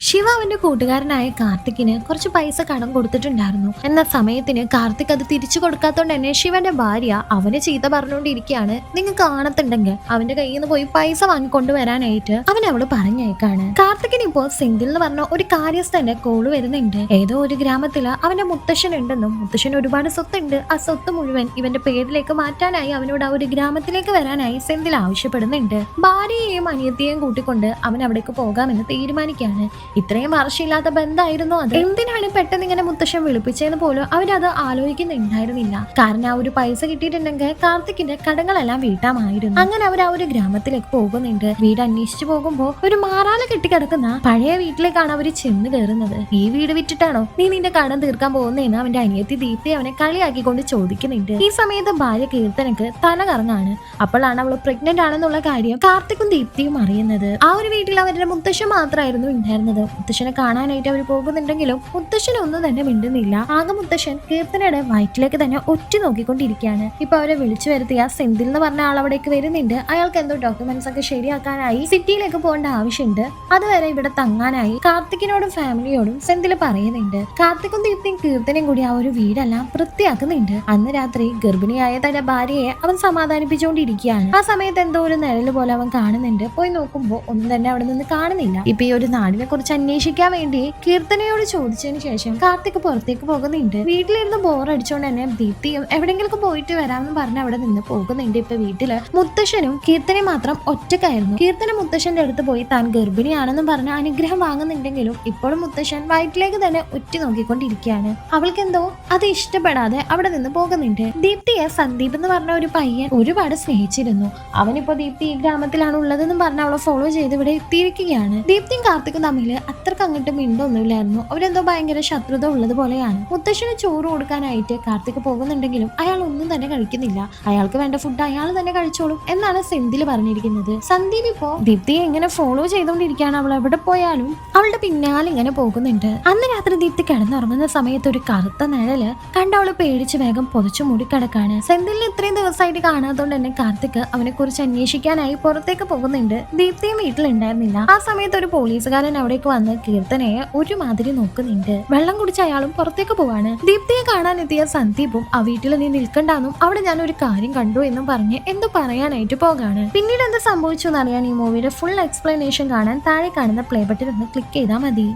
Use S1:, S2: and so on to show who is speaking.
S1: ശിവ അവന്റെ കൂട്ടുകാരനായ കാർത്തിക്കിന് കുറച്ച് പൈസ കടം കൊടുത്തിട്ടുണ്ടായിരുന്നു. എന്ന സമയത്തിന് കാർത്തിക് അത് തിരിച്ചു കൊടുക്കാത്തോണ്ട് തന്നെ ശിവന്റെ ഭാര്യ അവനെ ചീത്ത പറഞ്ഞുകൊണ്ടിരിക്കുകയാണ്. നിങ്ങൾ കാണത്തുണ്ടെങ്കിൽ അവന്റെ കയ്യിൽ നിന്ന് പോയി പൈസ വാങ്ങിക്കൊണ്ട് വരാനായിട്ട് അവൻ അവള് പറഞ്ഞേക്കാണ്. കാർത്തിക്കിന് ഇപ്പോ സിംഗിൾ എന്ന് പറഞ്ഞ ഒരു കാര്യസ്ഥന്റെ കോള് വരുന്നുണ്ട്. ഏതോ ഒരു ഗ്രാമത്തില് അവന്റെ മുത്തശ്ശൻ ഉണ്ടെന്നും മുത്തശ്ശന് ഒരുപാട് സ്വത്തുണ്ട്. ആ സ്വത്ത് മുഴുവൻ ഇവന്റെ പേരിലേക്ക് മാറ്റാനായി അവനോട് ആ ഒരു ഗ്രാമത്തിലേക്ക് വരാനായി സെന്തിൽ ആവശ്യപ്പെടുന്നുണ്ട്. ഭാര്യയെയും അനിയത്തിയെയും കൂട്ടിക്കൊണ്ട് അവൻ അവിടേക്ക് പോകാമെന്ന് തീരുമാനിക്കുകയാണ്. ഇത്രയും വർഷമില്ലാത്ത ബന്ധമായിരുന്നു അത്. എന്തിനാണ് പെട്ടെന്ന് ഇങ്ങനെ മുത്തശ്ശൻ വിളിപ്പിച്ചതെന്ന് പോലും അവരത് ആലോചിക്കുന്നുണ്ടായിരുന്നില്ല. കാരണം ആ ഒരു പൈസ കിട്ടിയിട്ടുണ്ടെങ്കിൽ കാർത്തിക്കിന്റെ കടങ്ങളെല്ലാം വീട്ടാമായിരുന്നു. അങ്ങനെ അവർ ആ ഒരു ഗ്രാമത്തിലേക്ക് പോകുന്നുണ്ട്. വീട് അന്വേഷിച്ചു പോകുമ്പോ ഒരു മാറാല കെട്ടിക്കിടക്കുന്ന പഴയ വീട്ടിലേക്കാണ് അവര് ചെന്ന് കയറുന്നത്. ഈ വീട് വിറ്റിട്ടാണോ നീ നിന്റെ കടം തീർക്കാൻ പോകുന്നതെന്ന് അവന്റെ അനിയത്തി ദീപ്തി അവനെ കളിയാക്കിക്കൊണ്ട് ചോദിക്കുന്നുണ്ട്. ഈ സമയത്ത് ഭാര്യ കീർത്തനക്ക് തല കറങ്ങാണ്. അപ്പോഴാണ് അവള് പ്രഗ്നന്റ് ആണെന്നുള്ള കാര്യം കാർത്തിക്കും ദീപ്തിയും അറിയുന്നത്. ആ ഒരു വീട്ടിൽ അവരുടെ മുത്തശ്ശൻ മാത്രമായിരുന്നു ഉണ്ടായിരുന്നത്. മുത്തശ്ശനെ കാണാനായിട്ട് അവർ പോകുന്നുണ്ടെങ്കിലും മുത്തശ്ശനൊന്നും തന്നെ മിണ്ടുന്നില്ല. ആകെ മുത്തശ്ശൻ കീർത്തനയുടെ വയറ്റിലേക്ക് തന്നെ ഒറ്റ നോക്കിക്കൊണ്ടിരിക്കുകയാണ്. ഇപ്പൊ അവരെ വിളിച്ചു വരുത്തിയ സെന്തിൽ എന്ന് പറഞ്ഞ ആൾ അവിടേക്ക് വരുന്നുണ്ട്. അയാൾക്ക് എന്തോ ഡോക്യുമെന്റ്സ് ഒക്കെ ശരിയാക്കാനായി സിറ്റിയിലേക്ക് പോകേണ്ട ആവശ്യമുണ്ട്. അതുവരെ ഇവിടെ തങ്ങാനായി കാർത്തിക്കിനോടും ഫാമിലിയോടും സെന്തിൽ പറയുന്നുണ്ട്. കാർത്തിക്കും ദീപ്തിയും കീർത്തനയും കൂടി ആ ഒരു വീടെല്ലാം വൃത്തിയാക്കുന്നുണ്ട്. അന്ന് രാത്രി ഗർഭിണിയായ തന്റെ ഭാര്യയെ അവൻ സമാധാനിപ്പിച്ചുകൊണ്ടിരിക്കുകയാണ്. ആ സമയത്ത് എന്തോ ഒരു നിഴല് പോലെ അവൻ കാണുന്നുണ്ട്. പോയി നോക്കുമ്പോ ഒന്നും തന്നെ അവിടെ നിന്ന് കാണുന്നില്ല. ഇപ്പൊ ഈ ഒരു നാടിനെ കുറിച്ച് അന്വേഷിക്കാൻ വേണ്ടി കീർത്തനയോട് ചോദിച്ചതിന് ശേഷം കാർത്തിക് പുറത്തേക്ക് പോകുന്നുണ്ട്. വീട്ടിലിരുന്ന് ബോറടിച്ചോണ്ട് തന്നെ ദീപ്തിയും എവിടെയെങ്കിലും പോയിട്ട് വരാമെന്ന് പറഞ്ഞ് അവിടെ നിന്ന് പോകുന്നുണ്ട്. ഇപ്പൊ വീട്ടില് മുത്തശ്ശനും കീർത്തനയും മാത്രം ഒറ്റക്കായിരുന്നു. കീർത്തന മുത്തശ്ശന്റെ അടുത്ത് പോയി താൻ ഗർഭിണിയാണെന്നും പറഞ്ഞ് അനുഗ്രഹം വാങ്ങുന്നുണ്ടെങ്കിലും ഇപ്പോഴും മുത്തശ്ശൻ വയറ്റിലേക്ക് തന്നെ ഒറ്റ നോക്കിക്കൊണ്ടിരിക്കുകയാണ്. അവൾക്ക് എന്തോ അത് ഇഷ്ടപ്പെടാതെ അവിടെ നിന്ന് പോകുന്നുണ്ട്. ദീപ്തിയെ സന്ദീപ് എന്ന് പറഞ്ഞ ഒരു പയ്യൻ ഒരുപാട് സ്നേഹിച്ചിരുന്നു. അവനിപ്പോ ദീപ്തി ഈ ഗ്രാമത്തിലാണ് ഉള്ളതെന്നും പറഞ്ഞ് അവളെ ഫോളോ ചെയ്ത് ഇവിടെ എത്തിയിരിക്കുകയാണ്. ദീപ്തിയും കാർത്തിക്കും തമ്മിൽ അത്രക്ക് അങ്ങോട്ട് മിണ്ടൊന്നുമില്ലായിരുന്നു. അവരെന്തോ ഭയങ്കര ശത്രുത ഉള്ളത് പോലെയാണ്. മുത്തശ്ശന് ചോറ് കൊടുക്കാനായിട്ട് കാർത്തിക് പോകുന്നുണ്ടെങ്കിലും അയാൾ ഒന്നും തന്നെ കഴിക്കുന്നില്ല. അയാൾക്ക് വേണ്ട ഫുഡ് അയാൾ തന്നെ കഴിച്ചോളും എന്നാണ് സെന്തിൽ പറഞ്ഞിരിക്കുന്നത്. സന്ദീപ് ഇപ്പോ ദീപ്തിയെ ഇങ്ങനെ ഫോളോ ചെയ്തുകൊണ്ടിരിക്കുകയാണ്. അവൾ എവിടെ പോയാലും അവളുടെ പിന്നാലെ ഇങ്ങനെ പോകുന്നുണ്ട്. അന്ന് രാത്രി ദീപ്തി കിടന്നുറങ്ങുന്ന സമയത്ത് ഒരു കറുത്ത നിഴല് കണ്ടവള് പേടിച്ച് വേഗം പൊതിച്ചു മൂടിക്കിടക്കാണ്. സെന്തിലിന് ഇത്രയും ദിവസമായിട്ട് കാണാത്തതുകൊണ്ട് തന്നെ കാർത്തിക് അവനെ കുറിച്ച് അന്വേഷിക്കാനായി പുറത്തേക്ക് പോകുന്നുണ്ട്. ദീപ്തിയും വീട്ടിലുണ്ടായിരുന്നില്ല. ആ സമയത്ത് ഒരു പോലീസുകാരൻ അവിടേക്ക് വന്ന് കീർത്തനയെ ഒരുമാതിരി നോക്കുന്നുണ്ട്. വെള്ളം കുടിച്ച അയാളും പുറത്തേക്ക് പോവാണ്. ദീപ്തിയെ കാണാനെത്തിയ സന്ദീപും ആ വീട്ടിൽ നീ നിൽക്കണ്ടെന്നും അവിടെ ഞാൻ ഒരു കാര്യം കണ്ടു എന്നും പറഞ്ഞ് എന്തോ പറയാനായിട്ട് പോകാണ്. പിന്നീട് എന്ത് സംഭവിച്ചു എന്നറിയാൻ ഈ മൂവിയുടെ ഫുൾ എക്സ്പ്ലനേഷൻ കാണാൻ താഴെ കാണുന്ന പ്ലേ ബട്ടൺ ഒന്ന് ക്ലിക്ക് ചെയ്താൽ മതി.